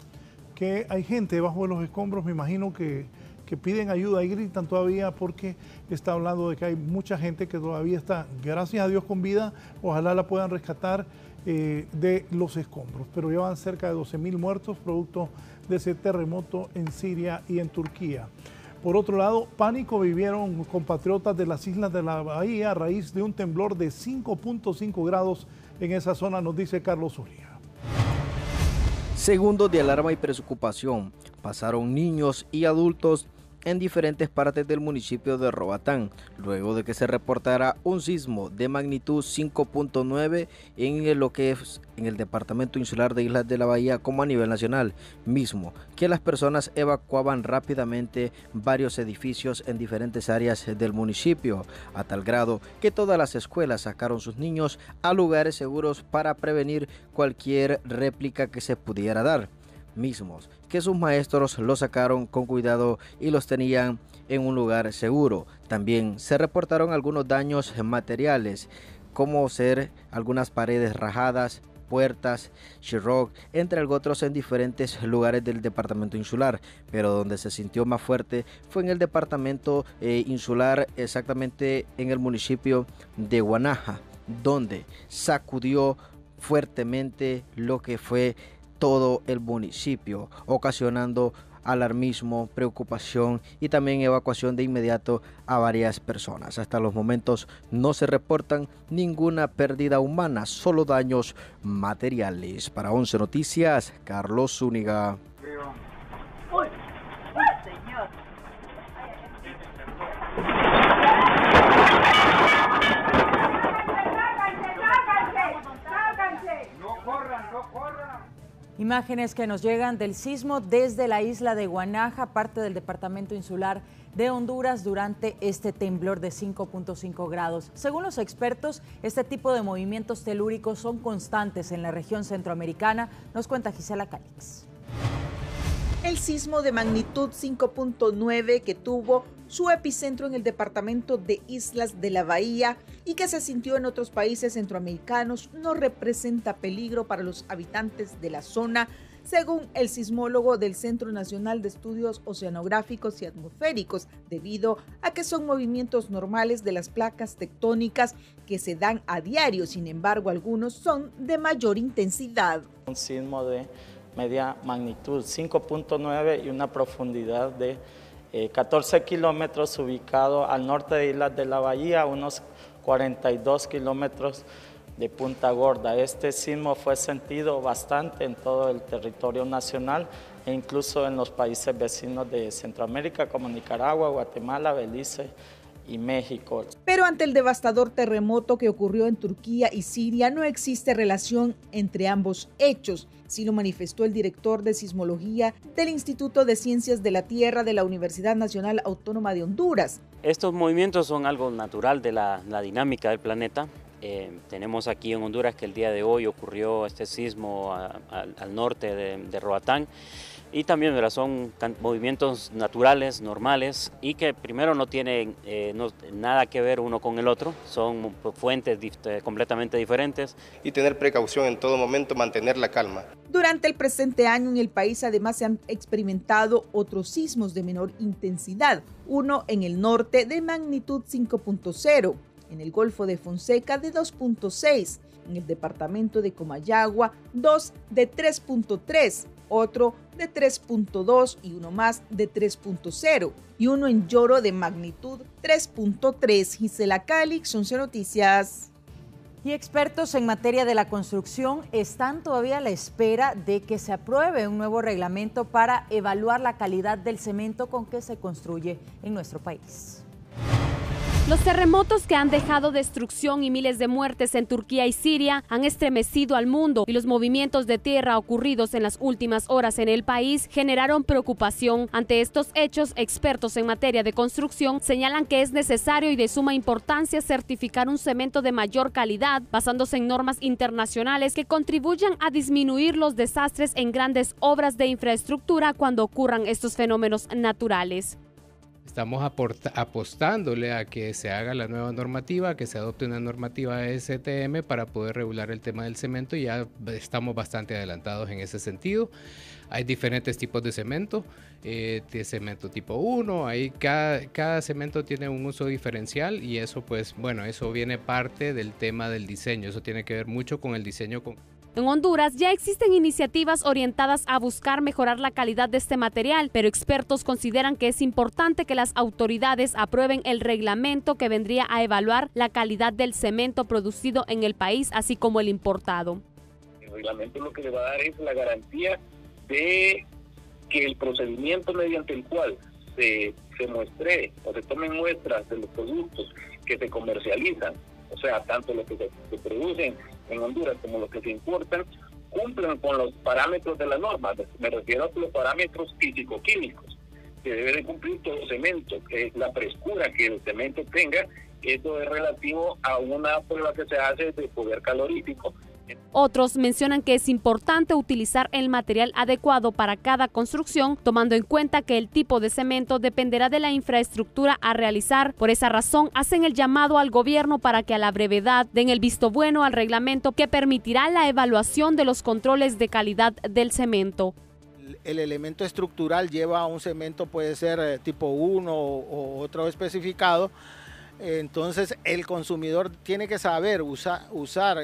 que hay gente bajo los escombros, me imagino que piden ayuda y gritan todavía porque está hablando de que hay mucha gente que todavía está, gracias a Dios, con vida. Ojalá la puedan rescatar de los escombros, pero llevan cerca de 12.000 muertos producto de ese terremoto en Siria y en Turquía. Por otro lado, pánico vivieron compatriotas de las Islas de la Bahía a raíz de un temblor de 5.5 grados en esa zona, nos dice Carlos Uría. Segundos de alarma y preocupación pasaron niños y adultos en diferentes partes del municipio de Roatán, luego de que se reportara un sismo de magnitud 5.9 en el departamento insular de Islas de la Bahía como a nivel nacional, mismo que las personas evacuaban rápidamente varios edificios en diferentes áreas del municipio, a tal grado que todas las escuelas sacaron sus niños a lugares seguros para prevenir cualquier réplica que se pudiera dar, mismos que sus maestros los sacaron con cuidado y los tenían en un lugar seguro. También se reportaron algunos daños materiales, como ser algunas paredes rajadas, puertas, sheetrock, entre otros en diferentes lugares del departamento insular, pero donde se sintió más fuerte fue en el departamento insular, exactamente en el municipio de Guanaja, donde sacudió fuertemente lo que fue todo el municipio, ocasionando alarmismo, preocupación y también evacuación de inmediato a varias personas. Hasta los momentos no se reportan ninguna pérdida humana, solo daños materiales. Para 11 Noticias, Carlos Zúñiga. ¡Uy! Señor! ¡No corran, no corran! Imágenes que nos llegan del sismo desde la isla de Guanaja, parte del departamento insular de Honduras, durante este temblor de 5.5 grados. Según los expertos, este tipo de movimientos telúricos son constantes en la región centroamericana, nos cuenta Gisela Calix. El sismo de magnitud 5.9 que tuvo su epicentro en el departamento de Islas de la Bahía y que se sintió en otros países centroamericanos no representa peligro para los habitantes de la zona, según el sismólogo del Centro Nacional de Estudios Oceanográficos y Atmosféricos, debido a que son movimientos normales de las placas tectónicas que se dan a diario. Sin embargo, algunos son de mayor intensidad. Un sismo de media magnitud 5.9 y una profundidad de 14 kilómetros, ubicado al norte de Islas de la Bahía, unos 42 kilómetros de Punta Gorda. Este sismo fue sentido bastante en todo el territorio nacional e incluso en los países vecinos de Centroamérica como Nicaragua, Guatemala, Belice y México. Pero ante el devastador terremoto que ocurrió en Turquía y Siria, no existe relación entre ambos hechos. Así lo manifestó el director de sismología del Instituto de Ciencias de la Tierra de la Universidad Nacional Autónoma de Honduras. Estos movimientos son algo natural de la dinámica del planeta. Tenemos aquí en Honduras que el día de hoy ocurrió este sismo al norte de Roatán. Y también, ¿verdad?, son movimientos naturales, normales, y que primero no tienen nada que ver uno con el otro, son fuentes completamente diferentes. Y tener precaución en todo momento, mantener la calma. Durante el presente año en el país además se han experimentado otros sismos de menor intensidad, uno en el norte de magnitud 5.0, en el Golfo de Fonseca de 2.6, en el departamento de Comayagua 2 de 3.3, otro de 3.2 y uno más de 3.0 y uno en Lloro de magnitud 3.3. Gisela Calix, 11 Noticias. Y expertos en materia de la construcción están todavía a la espera de que se apruebe un nuevo reglamento para evaluar la calidad del cemento con que se construye en nuestro país. Los terremotos que han dejado destrucción y miles de muertes en Turquía y Siria han estremecido al mundo y los movimientos de tierra ocurridos en las últimas horas en el país generaron preocupación. Ante estos hechos, expertos en materia de construcción señalan que es necesario y de suma importancia certificar un cemento de mayor calidad basándose en normas internacionales que contribuyan a disminuir los desastres en grandes obras de infraestructura cuando ocurran estos fenómenos naturales. Estamos apostándole a que se haga la nueva normativa, que se adopte una normativa STM para poder regular el tema del cemento. Ya estamos bastante adelantados en ese sentido. Hay diferentes tipos de cemento tipo 1, ahí cada cemento tiene un uso diferencial y eso pues bueno, eso viene parte del tema del diseño, eso tiene que ver mucho con el diseño. En Honduras ya existen iniciativas orientadas a buscar mejorar la calidad de este material, pero expertos consideran que es importante que las autoridades aprueben el reglamento que vendría a evaluar la calidad del cemento producido en el país, así como el importado. El reglamento lo que le va a dar es la garantía de que el procedimiento mediante el cual se muestre o se tomen muestras de los productos que se comercializan, o sea, tanto los que se producen en Honduras como los que se importan, cumplan con los parámetros de la norma. Me refiero a los parámetros físico-químicos que debe de cumplir todo cemento, que es la frescura que el cemento tenga. Eso es relativo a una prueba que se hace de poder calorífico. Otros mencionan que es importante utilizar el material adecuado para cada construcción, tomando en cuenta que el tipo de cemento dependerá de la infraestructura a realizar. Por esa razón, hacen el llamado al gobierno para que a la brevedad den el visto bueno al reglamento que permitirá la evaluación de los controles de calidad del cemento. El elemento estructural lleva a un cemento, puede ser tipo 1 o otro especificado. Entonces el consumidor tiene que saber usar,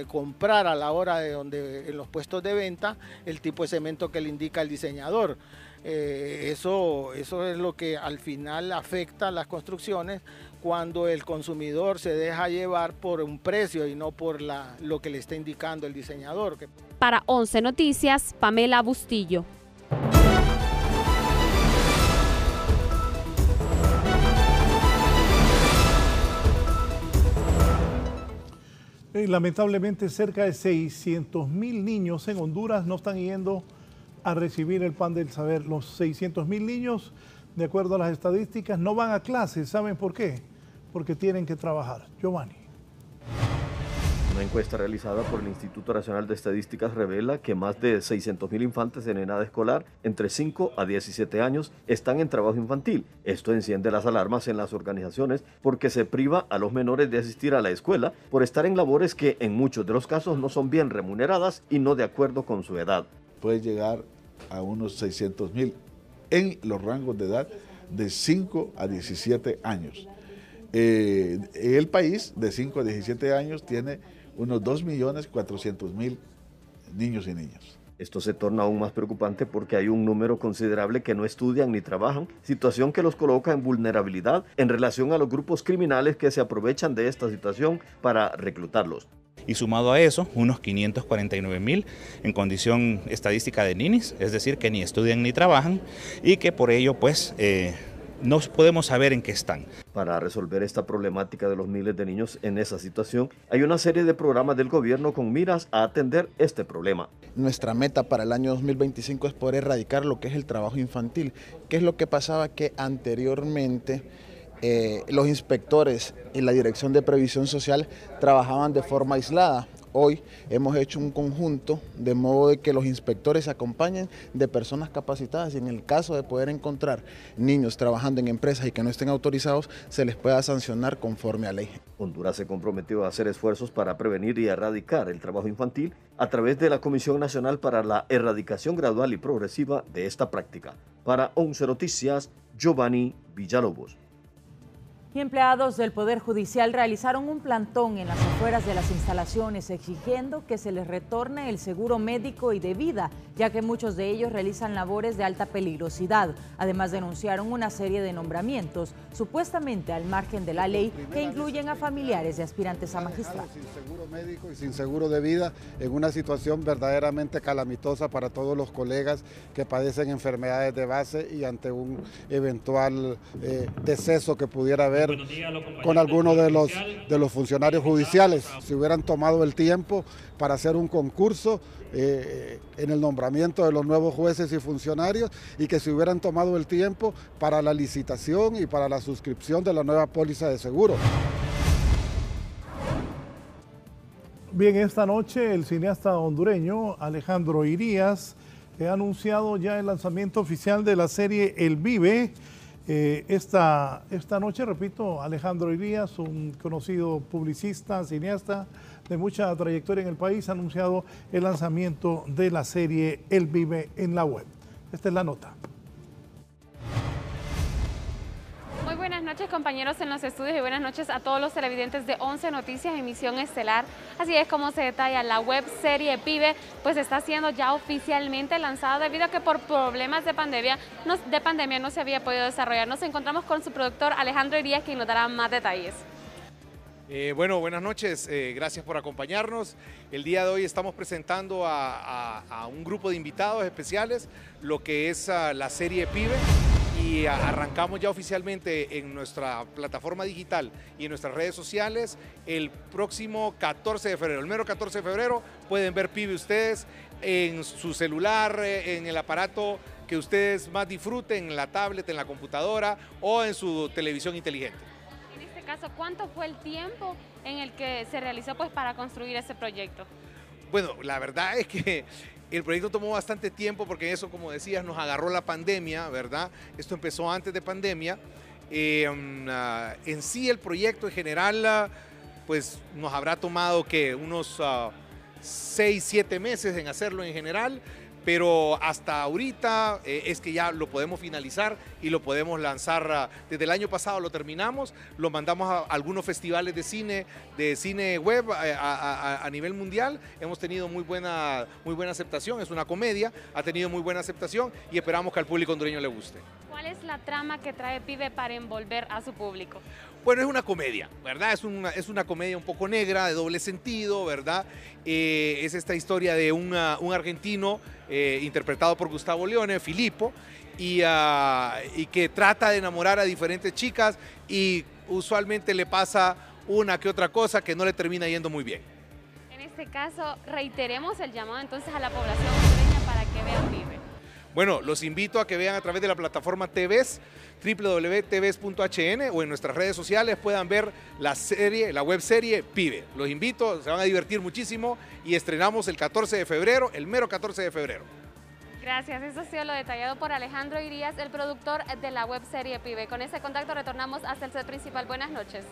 comprar a la hora de en los puestos de venta el tipo de cemento que le indica el diseñador. Eso es lo que al final afecta a las construcciones cuando el consumidor se deja llevar por un precio y no por lo que le está indicando el diseñador. Para 11 Noticias, Pamela Bustillo. Lamentablemente cerca de 600.000 niños en Honduras no están yendo a recibir el pan del saber. Los 600.000 niños, de acuerdo a las estadísticas, no van a clases. ¿Saben por qué? Porque tienen que trabajar. Giovanni. Una encuesta realizada por el Instituto Nacional de Estadísticas revela que más de 600.000 infantes en edad escolar entre 5 a 17 años están en trabajo infantil. Esto enciende las alarmas en las organizaciones porque se priva a los menores de asistir a la escuela por estar en labores que en muchos de los casos no son bien remuneradas y no de acuerdo con su edad. Puede llegar a unos 600.000 en los rangos de edad de 5 a 17 años. El país de 5 a 17 años tiene unos 2.400.000 niños y niñas. Esto se torna aún más preocupante porque hay un número considerable que no estudian ni trabajan, situación que los coloca en vulnerabilidad en relación a los grupos criminales que se aprovechan de esta situación para reclutarlos. Y sumado a eso, unos 549.000 en condición estadística de ninis, es decir, que ni estudian ni trabajan y que por ello pues no podemos saber en qué están. Para resolver esta problemática de los miles de niños en esa situación, hay una serie de programas del gobierno con miras a atender este problema. Nuestra meta para el año 2025 es poder erradicar lo que es el trabajo infantil. ¿Qué es lo que pasaba? Que anteriormente los inspectores y la Dirección de Previsión Social trabajaban de forma aislada. Hoy hemos hecho un conjunto de modo de que los inspectores se acompañen de personas capacitadas y en el caso de poder encontrar niños trabajando en empresas y que no estén autorizados, se les pueda sancionar conforme a ley. Honduras se comprometió a hacer esfuerzos para prevenir y erradicar el trabajo infantil a través de la Comisión Nacional para la Erradicación Gradual y Progresiva de esta práctica. Para 11 Noticias, Giovanni Villalobos. Y empleados del Poder Judicial realizaron un plantón en las afueras de las instalaciones exigiendo que se les retorne el seguro médico y de vida, ya que muchos de ellos realizan labores de alta peligrosidad. Además denunciaron una serie de nombramientos, supuestamente al margen de la ley, que incluyen a familiares de aspirantes a magistrados. Sin seguro médico y sin seguro de vida, en una situación verdaderamente calamitosa para todos los colegas que padecen enfermedades de base y ante un eventual deceso que pudiera haber con alguno de los funcionarios judiciales. Si hubieran tomado el tiempo para hacer un concurso en el nombramiento de los nuevos jueces y funcionarios y que se hubieran tomado el tiempo para la licitación y para la suscripción de la nueva póliza de seguro. Bien, esta noche el cineasta hondureño Alejandro Irías ha anunciado ya el lanzamiento oficial de la serie El Vive. Esta noche, repito, Alejandro Irías, un conocido publicista, cineasta de mucha trayectoria en el país, ha anunciado el lanzamiento de la serie El Vive en la web. Esta es la nota. Muy buenas noches, compañeros en los estudios, y buenas noches a todos los televidentes de 11 Noticias, emisión estelar. Así es como se detalla la web serie Pibe, pues está siendo ya oficialmente lanzada debido a que por problemas de pandemia no se había podido desarrollar. Nos encontramos con su productor Alejandro Irías, quien nos dará más detalles. Bueno, buenas noches, gracias por acompañarnos. El día de hoy estamos presentando a un grupo de invitados especiales, lo que es la serie Pibe. Y arrancamos ya oficialmente en nuestra plataforma digital y en nuestras redes sociales el próximo 14 de febrero. El mero 14 de febrero pueden ver Pibe ustedes en su celular, en el aparato que ustedes más disfruten, en la tablet, en la computadora o en su televisión inteligente. En este caso, ¿cuánto fue el tiempo en el que se realizó pues para construir ese proyecto? Bueno, la verdad es que el proyecto tomó bastante tiempo porque eso, como decías, nos agarró la pandemia, ¿verdad? Esto empezó antes de pandemia. En sí el proyecto en general, pues nos habrá tomado que unos 6, 7 meses en hacerlo en general, pero hasta ahorita es que ya lo podemos finalizar y lo podemos lanzar. Desde el año pasado lo terminamos, lo mandamos a algunos festivales de cine web a nivel mundial. Hemos tenido muy buena aceptación, es una comedia, ha tenido muy buena aceptación y esperamos que al público hondureño le guste. ¿Cuál es la trama que trae Pibe para envolver a su público? Bueno, es una comedia, ¿verdad? Es una comedia un poco negra, de doble sentido, ¿verdad? Es esta historia de un argentino interpretado por Gustavo Leone, Filippo, y que trata de enamorar a diferentes chicas y usualmente le pasa una que otra cosa que no le termina yendo muy bien. En este caso, reiteremos el llamado entonces a la población hondureña para que vean Pibe. Bueno, los invito a que vean a través de la plataforma TVS, www.tvs.hn, o en nuestras redes sociales puedan ver la web serie Pibe. Los invito, se van a divertir muchísimo y estrenamos el 14 de febrero, el mero 14 de febrero. Gracias, eso ha sido lo detallado por Alejandro Irías, el productor de la web serie Pibe. Con ese contacto retornamos hasta el set principal. Buenas noches.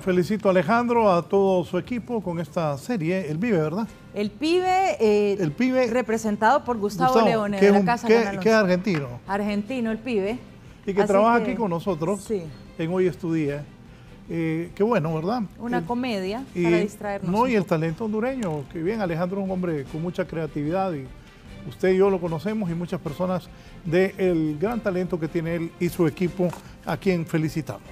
Felicito a Alejandro, a todo su equipo con esta serie, El Vive, ¿verdad? El Pibe representado por Gustavo Leone, de la Casa Canal 11. Que es argentino. Argentino, el Pibe. Y que trabaja aquí con nosotros, sí, en Hoy es tu Día. Qué bueno, ¿verdad? Una comedia para distraernos. No, y el talento hondureño, que bien, Alejandro es un hombre con mucha creatividad y usted y yo lo conocemos y muchas personas del gran talento que tiene él y su equipo, a quien felicitamos.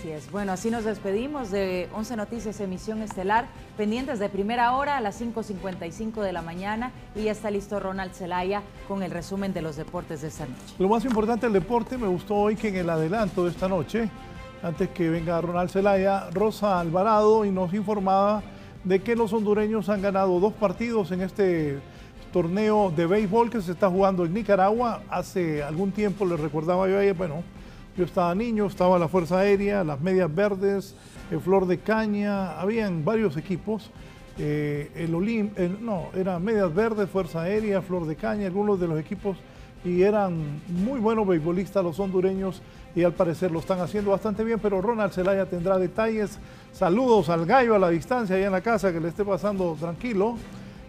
Así es. Bueno, así nos despedimos de 11 Noticias Emisión Estelar, pendientes de primera hora a las 5:55 de la mañana, y ya está listo Ronald Zelaya con el resumen de los deportes de esta noche. Lo más importante del deporte, me gustó hoy que en el adelanto de esta noche, antes que venga Ronald Zelaya, Rosa Alvarado y nos informaba de que los hondureños han ganado 2 partidos en este torneo de béisbol que se está jugando en Nicaragua. Hace algún tiempo les recordaba yo a ella, bueno, yo estaba niño, estaba la Fuerza Aérea, las Medias Verdes, Flor de Caña, habían varios equipos, era Medias Verdes, Fuerza Aérea, Flor de Caña, algunos de los equipos, y eran muy buenos beisbolistas los hondureños, y al parecer lo están haciendo bastante bien, pero Ronald Zelaya tendrá detalles. Saludos al gallo a la distancia, allá en la casa, que le esté pasando tranquilo,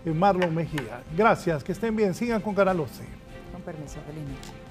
Marlon Mejía. Gracias, que estén bien, sigan con Canal 11. Con permiso, feliz noche.